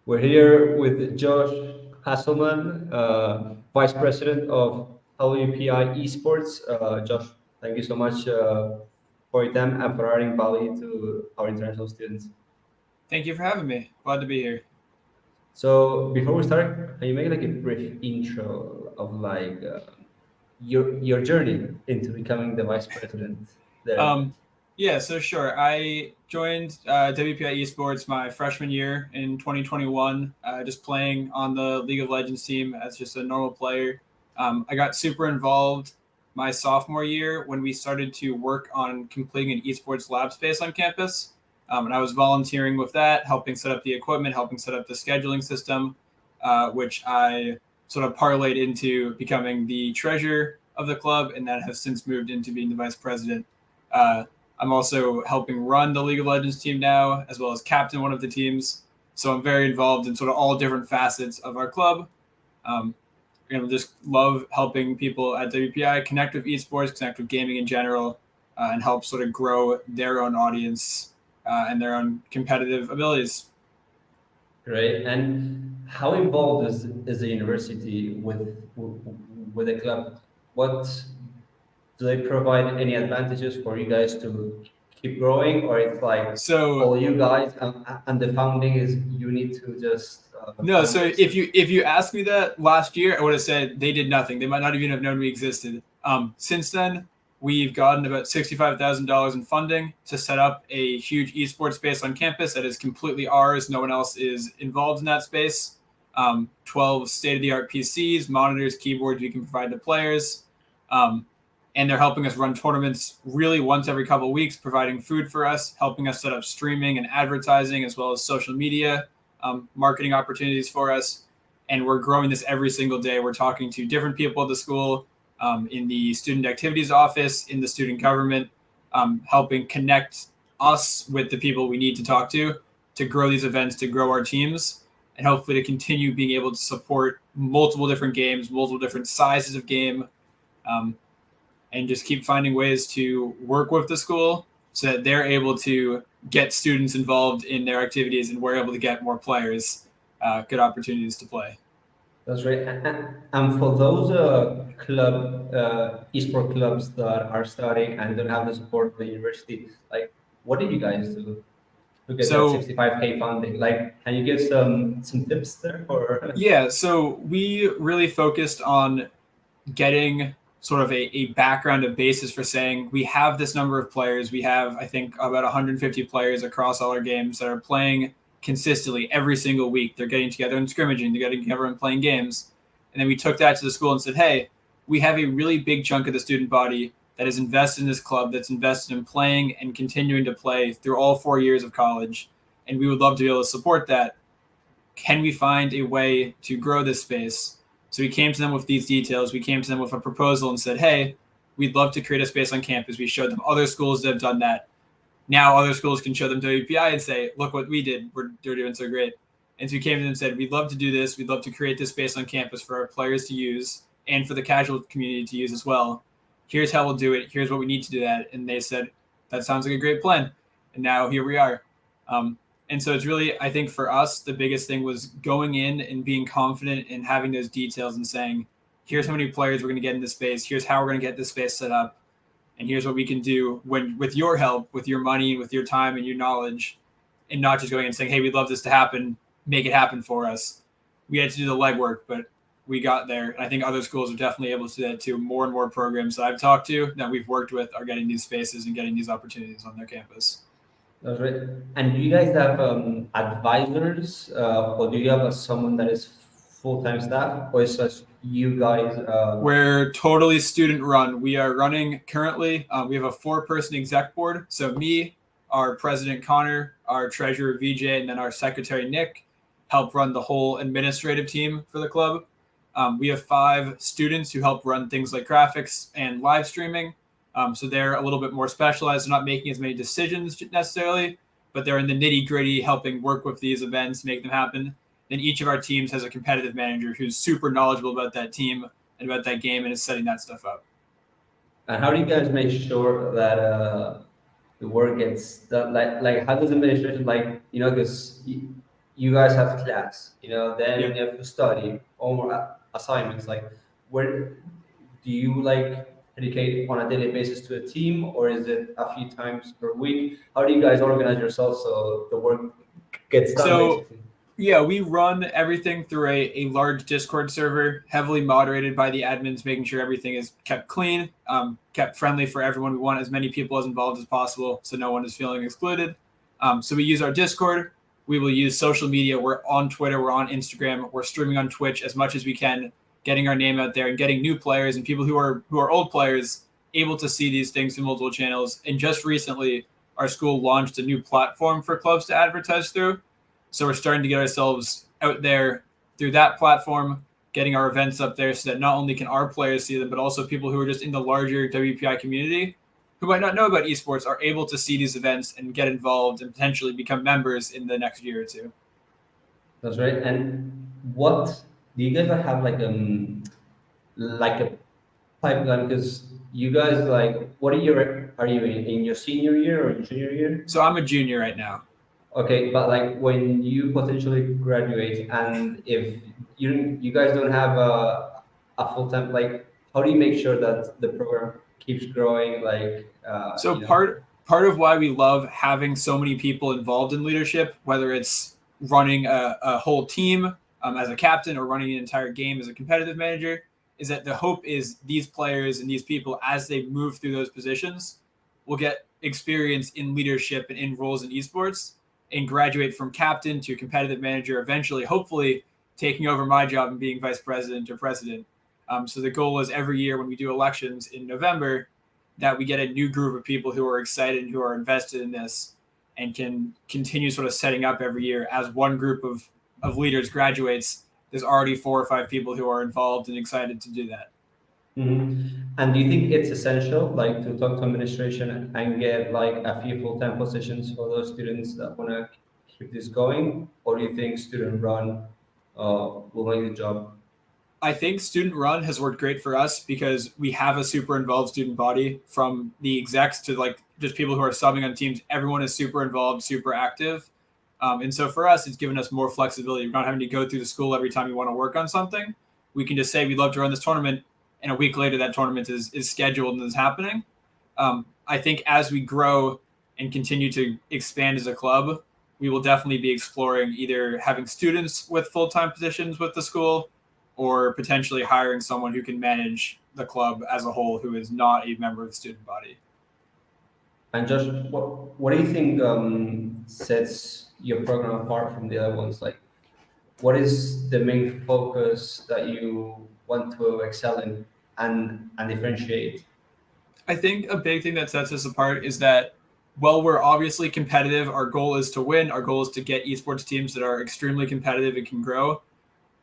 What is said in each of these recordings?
We're here with Josh Keselman, Vice President of WPI Esports. Josh, thank you so much for your time and for adding value to our international students. Thank you for having me. Glad to be here. So before we start, can you make like a brief intro of your journey into becoming the vice president there? Um, yeah, so sure. I joined WPI Esports my freshman year in 2021, just playing on the League of Legends team as just a normal player. I got super involved my sophomore year when we started to work on completing an esports lab space on campus. And I was volunteering with that, helping set up the equipment, helping set up the scheduling system, which I sort of parlayed into becoming the treasurer of the club, and that has since moved into being the vice president. uh, I'm also helping run the League of Legends team now, as well as captain one of the teams. So I'm very involved in sort of all different facets of our club. Um, just love helping people at WPI connect with esports, connect with gaming in general, and help sort of grow their own audience and their own competitive abilities. Great. And how involved is the university with the club? What do they provide any advantages for you guys to keep growing, or it's like So all you guys and the founding is you need to just no, find so ways to. if you asked me that last year, I would have said they did nothing. They might not even have known we existed. Since then, we've gotten about $65,000 in funding to set up a huge esports space on campus that is completely ours. No one else is involved in that space. 12 state of the art PCs, monitors, keyboards we can provide to players. Um, and they're helping us run tournaments really once every couple of weeks, providing food for us, helping us set up streaming and advertising as well as social media, marketing opportunities for us. And we're growing this every single day. We're talking to different people at the school, in the student activities office, in the student government, helping connect us with the people we need to talk to grow these events, to grow our teams, and hopefully to continue being able to support multiple different games, multiple different sizes of game, um, and just keep finding ways to work with the school so that they're able to get students involved in their activities and we're able to get more players good opportunities to play. That's right. And for those esport clubs that are starting and don't have the support of the university, like what did you guys do to get that So 65K funding? Like, can you give some tips there or? yeah, so we really focused on getting sort of a background, a basis for saying we have this number of players. We have, I think, about 150 players across all our games that are playing consistently every single week. They're getting together and scrimmaging, they're getting together and playing games. And then we took that to the school and said, hey, we have a really big chunk of the student body that is invested in this club, that's invested in playing and continuing to play through all 4 years of college. And we would love to be able to support that. Can we find a way to grow this space? So we came to them with these details. We came to them with a proposal and said, hey, we'd love to create a space on campus. We showed them other schools that have done that. Now other schools can show them WPI and say, look what we did. They're doing so great. And so we came to them and said, we'd love to do this. We'd love to create this space on campus for our players to use and for the casual community to use as well. Here's how we'll do it. Here's what we need to do that. And they said, that sounds like a great plan. And now here we are. And so it's really, I think for us, the biggest thing was going in and being confident in having those details and saying, here's how many players we're going to get in this space. Here's how we're going to get this space set up. And here's what we can do when, with your help, with your money, with your time and your knowledge, and not just going and saying, hey, we'd love this to happen, make it happen for us. We had to do the legwork, but we got there. And I think other schools are definitely able to do that too. More and more programs that I've talked to that we've worked with are getting these spaces and getting these opportunities on their campus. That's right. And do you guys have advisors, or do you have someone that is full-time staff, or is just you guys? We're totally student run. We are running currently. We have a 4-person exec board. So me, our president Connor, our treasurer VJ, and then our secretary Nick help run the whole administrative team for the club. We have 5 students who help run things like graphics and live streaming. So they're a little bit more specialized. They're not making as many decisions necessarily, but they're in the nitty gritty, helping work with these events, make them happen. Then each of our teams has a competitive manager who's super knowledgeable about that team and about that game and is setting that stuff up. And how do you guys make sure that the work gets done? Like how does administration, like, because you guys have class, you know, then Yep. you have to study or more assignments. Like, where do you like dedicate on a daily basis to a team, or is it a few times per week? How do you guys organize yourselves so the work gets done, So basically? yeah, we run everything through a large Discord server, heavily moderated by the admins, making sure everything is kept clean, kept friendly for everyone. We want as many people as involved as possible, so no one is feeling excluded. So we use our Discord. We will use social media. We're on Twitter. We're on Instagram. We're streaming on Twitch as much as we can, getting our name out there and getting new players and people who are old players able to see these things through multiple channels. And just recently, our school launched a new platform for clubs to advertise through. So we're starting to get ourselves out there through that platform, getting our events up there so that not only can our players see them, but also people who are just in the larger WPI community who might not know about esports are able to see these events and get involved and potentially become members in the next year or two. That's right. And what do you guys have like a pipeline? Because you guys, like, what year are you in your senior year or your junior year? So I'm a junior right now. Okay, but like when you potentially graduate, and if you guys don't have a full time, like, how do you make sure that the program keeps growing? Like, So part of why we love having so many people involved in leadership, whether it's running a whole team as a captain or running an entire game as a competitive manager, is that the hope is these players and these people, as they move through those positions, will get experience in leadership and in roles in esports and graduate from captain to competitive manager, eventually, hopefully, taking over my job and being vice president or president. So the goal is every year when we do elections in November, that we get a new group of people who are excited, who are invested in this, and can continue sort of setting up every year as one group of leaders graduates. There's already 4 or 5 people who are involved and excited to do that. And do you think it's essential, like, to talk to administration and get like a few full-time positions for those students that want to keep this going, or do you think student run will make the job? I think student run has worked great for us because we have a super involved student body, from the execs to like just people who are subbing on teams. Everyone is super involved, super active. And so for us, it's given us more flexibility. We're not having to go through the school every time we want to work on something. We can just say we'd love to run this tournament, and a week later that tournament is scheduled and is happening. I think as we grow and continue to expand as a club, we will definitely be exploring either having students with full-time positions with the school, or potentially hiring someone who can manage the club as a whole who is not a member of the student body. And just what do you think sets your program apart from the other ones? Like, what is the main focus that you want to excel in and differentiate? I think a big thing that sets us apart is that while we're obviously competitive, our goal is to win. Our goal is to get esports teams that are extremely competitive and can grow.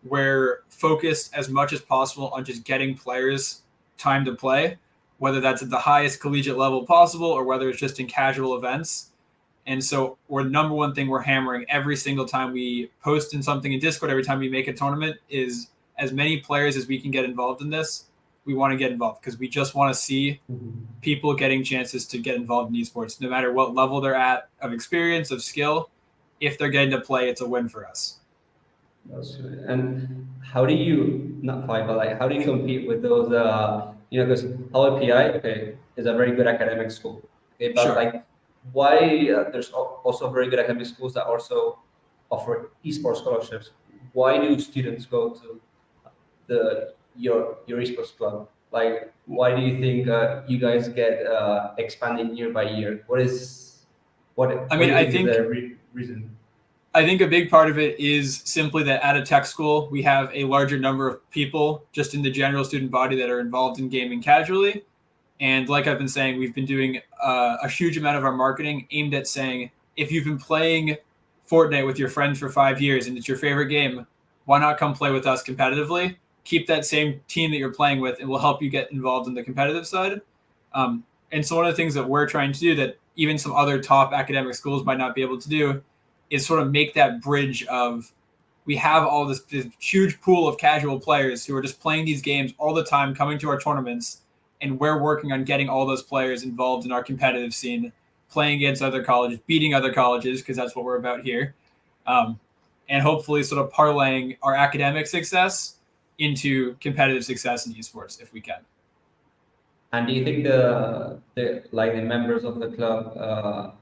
We're focused as much as possible on just getting players time to play, whether that's at the highest collegiate level possible or whether it's just in casual events. And so we're number one thing we're hammering every single time we post in something in Discord, every time we make a tournament, is as many players as we can get involved in this. We want to get involved because we just want to see Mhm. people getting chances to get involved in esports, no matter what level they're at of experience, of skill. If they're getting to play, it's a win for us. That's good. And how do you not fight, but like how do you compete with those? Because LAPI, okay, is a very good academic school. Okay, but Sure. like, why there's also very good academic schools that also offer esports scholarships. Why do students go to your esports club? Like, why do you think you guys get expanding year by year? I what mean, do you think is the reason? I think a big part of it is simply that at a tech school, we have a larger number of people just in the general student body that are involved in gaming casually. And like I've been saying, we've been doing a huge amount of our marketing aimed at saying, if you've been playing Fortnite with your friends for 5 years and it's your favorite game, why not come play with us competitively? Keep that same team that you're playing with, and we'll help you get involved in the competitive side. And so one of the things that we're trying to do that even some other top academic schools might not be able to do is sort of make that bridge of, we have all this huge pool of casual players who are just playing these games all the time, coming to our tournaments, and we're working on getting all those players involved in our competitive scene, playing against other colleges, beating other colleges, because that's what we're about here. Um, and hopefully sort of parlaying our academic success into competitive success in esports if we can. And do you think the members of the club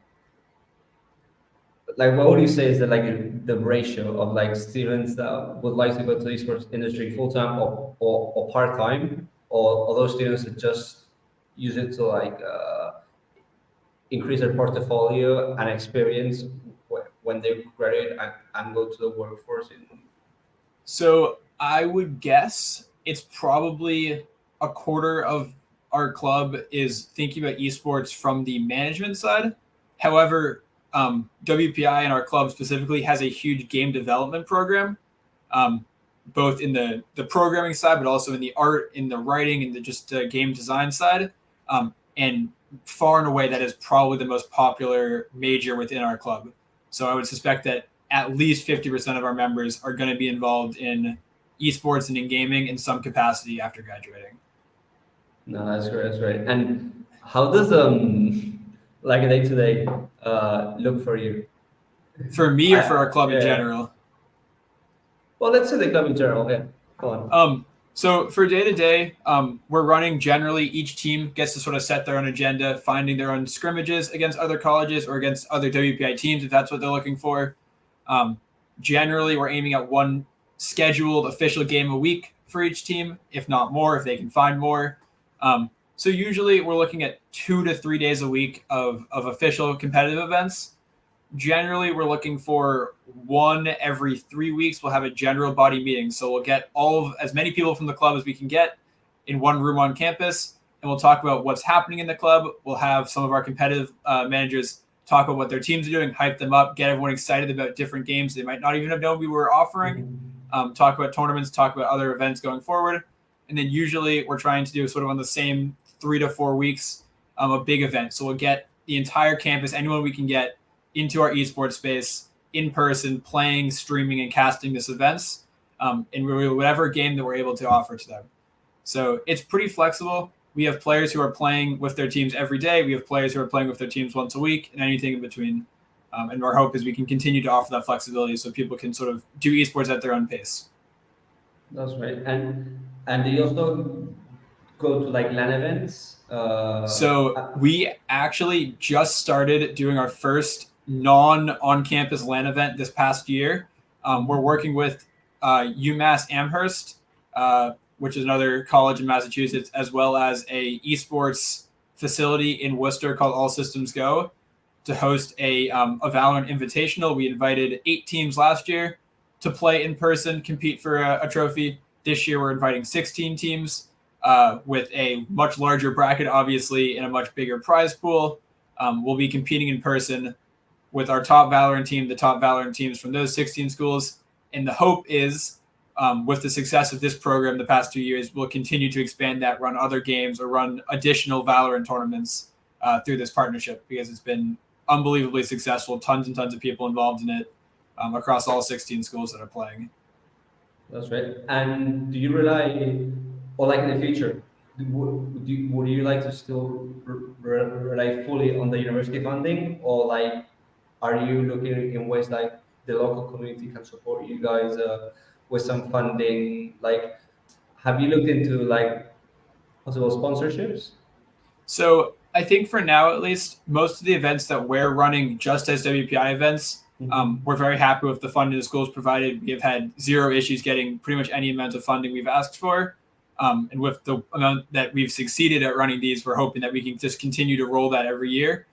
like what would you say is the ratio of like students that would like to go to the esports industry full time or part time, or those students that just use it to increase their portfolio and experience when they graduate and go to the workforce in. So I would guess it's probably a quarter of our club is thinking about esports from the management side. However, WPI and our club specifically has a huge game development program, both in the programming side, but also in the art, in the writing, and the just game design side. And far and away, that is probably the most popular major within our club. So I would suspect that at least 50% of our members are going to be involved in esports and in gaming in some capacity after graduating. No, that's great. That's great. And how does like a day to day look for you? For me or for our club in Yeah. general? Well, let's say the club in general. Yeah, go on. So for day to day, we're running generally. Each team gets to sort of set their own agenda, finding their own scrimmages against other colleges or against other WPI teams if that's what they're looking for. Generally, we're aiming at one scheduled official game a week for each team, if not more, if they can find more. So usually we're looking at 2 to 3 days a week of official competitive events. Generally, we're looking for one every 3 weeks. We'll have a general body meeting. So we'll get as many people from the club as we can get in one room on campus, and we'll talk about what's happening in the club. We'll have some of our competitive managers talk about what their teams are doing, hype them up, get everyone excited about different games they might not even have known we were offering, talk about tournaments, talk about other events going forward. And then usually we're trying to do sort of on the same 3 to 4 weeks a big event. So we'll get the entire campus, anyone we can get, into our esports space in person, playing, streaming, and casting this events in whatever game that we're able to offer to them. So it's pretty flexible. We have players who are playing with their teams every day. We have players who are playing with their teams once a week, and anything in between. And our hope is we can continue to offer that flexibility so people can sort of do esports at their own pace. That's right. And do you also go to like LAN events? So we actually just started doing our first non-on-campus LAN event this past year. We're working with UMass Amherst, which is another college in Massachusetts, as well as a esports facility in Worcester called All Systems Go, to host a Valorant Invitational. We invited 8 teams last year to play in person, compete for a trophy. This year we're inviting 16 teams with a much larger bracket, obviously, and a much bigger prize pool. We'll be competing in person with our top Valorant team, the top Valorant teams from those 16 schools. And the hope is, with the success of this program the past 2 years, we'll continue to expand that, run other games, or run additional Valorant tournaments through this partnership, because it's been unbelievably successful. Tons and tons of people involved in it across all 16 schools that are playing. That's right. And do you rely, or like in the future, would you like to still rely fully on the university funding, or like are you looking in ways like the local community can support you guys with some funding? Like, have you looked into like possible sponsorships? So I think for now, at least, most of the events that we're running just as WPI events, we're very happy with the funding the school's provided. We have had zero issues getting pretty much any amount of funding we've asked for. And with the amount that we've succeeded at running these, we're hoping that we can just continue to roll that every year.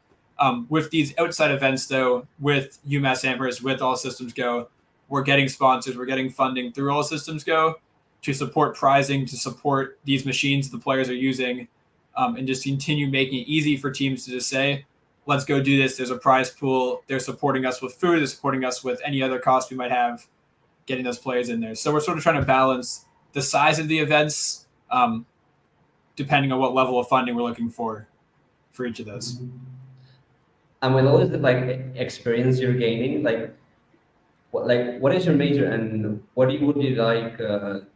With these outside events, though, with UMass Amherst, with All Systems Go, we're getting sponsors, we're getting funding through All Systems Go to support prizing, to support these machines the players are using, and just continue making it easy for teams to just say, let's go do this. There's a prize pool. They're supporting us with food. They're supporting us with any other cost we might have getting those players in there. So we're sort of trying to balance the size of the events depending on what level of funding we're looking for each of those. And with all this like experience you're gaining, what is your major, and what would you like to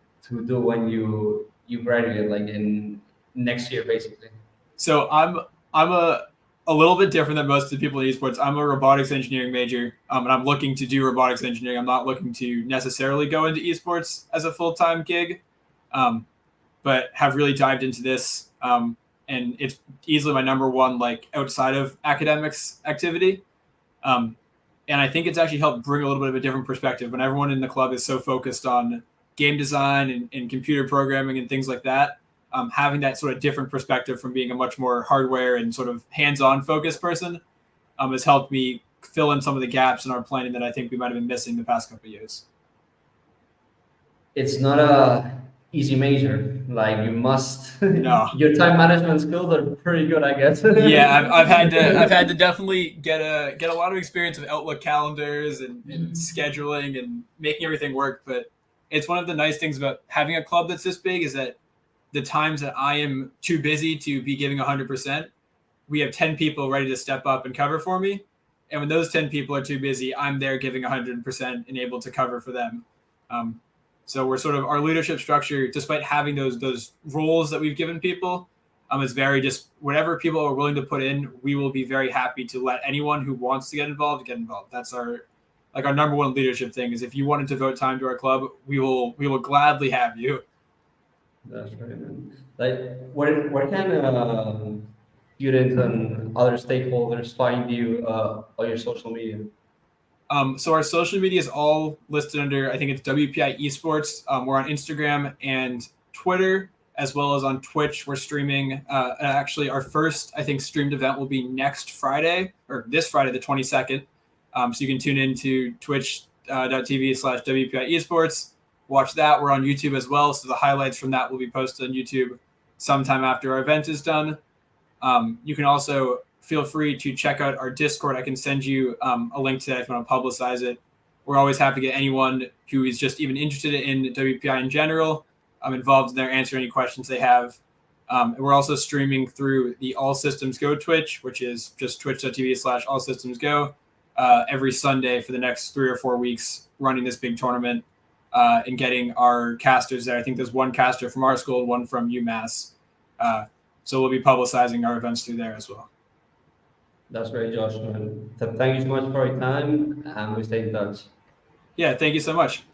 do when you graduate, like in next year, basically? So I'm a a little bit different than most of the people in esports. I'm a robotics engineering major, and I'm looking to do robotics engineering. I'm not looking to necessarily go into esports as a full-time gig, but have really dived into this, and it's easily my number one like outside of academics activity. And I think it's actually helped bring a little bit of a different perspective when everyone in the club is so focused on game design and computer programming and things like that. Having that sort of different perspective from being a much more hardware and sort of hands-on focused person has helped me fill in some of the gaps in our planning that I think we might have been missing the past couple of years. It's not a easy major. Like you must. No. Your time management skills are pretty good, I guess. Yeah, I've had to definitely get a lot of experience with Outlook calendars and scheduling and making everything work. But it's one of the nice things about having a club that's this big is that the times that I am too busy to be giving 100%, we have 10 people ready to step up and cover for me. And when those 10 people are too busy, I'm there giving 100% and able to cover for them. So we're sort of our leadership structure, despite having those roles that we've given people, is very just whatever people are willing to put in, we will be very happy to let anyone who wants to get involved get involved. That's our number one leadership thing is if you wanted to devote time to our club, we will gladly have you. That's right, man. Like, where can students and other stakeholders find you on your social media? So our social media is all listed under, I think it's WPI Esports. We're on Instagram and Twitter, as well as on Twitch. We're streaming. Actually, our first, I think, streamed event will be next Friday, or this Friday, the 22nd. So you can tune in to twitch.tv/WPI Esports. Watch that. We're on YouTube as well. So the highlights from that will be posted on YouTube sometime after our event is done. You can also feel free to check out our Discord. I can send you a link to that if you want to publicize it. We're always happy to get anyone who is just even interested in WPI in general involved in there, answer any questions they have. And we're also streaming through the All Systems Go Twitch, which is just twitch.tv/allsystemsgo, every Sunday for the next 3 or 4 weeks, running this big tournament and getting our casters there. I think there's one caster from our school, one from UMass. So we'll be publicizing our events through there as well. That's great, Josh. Thank you so much for your time, and we stay in touch. Yeah, thank you so much.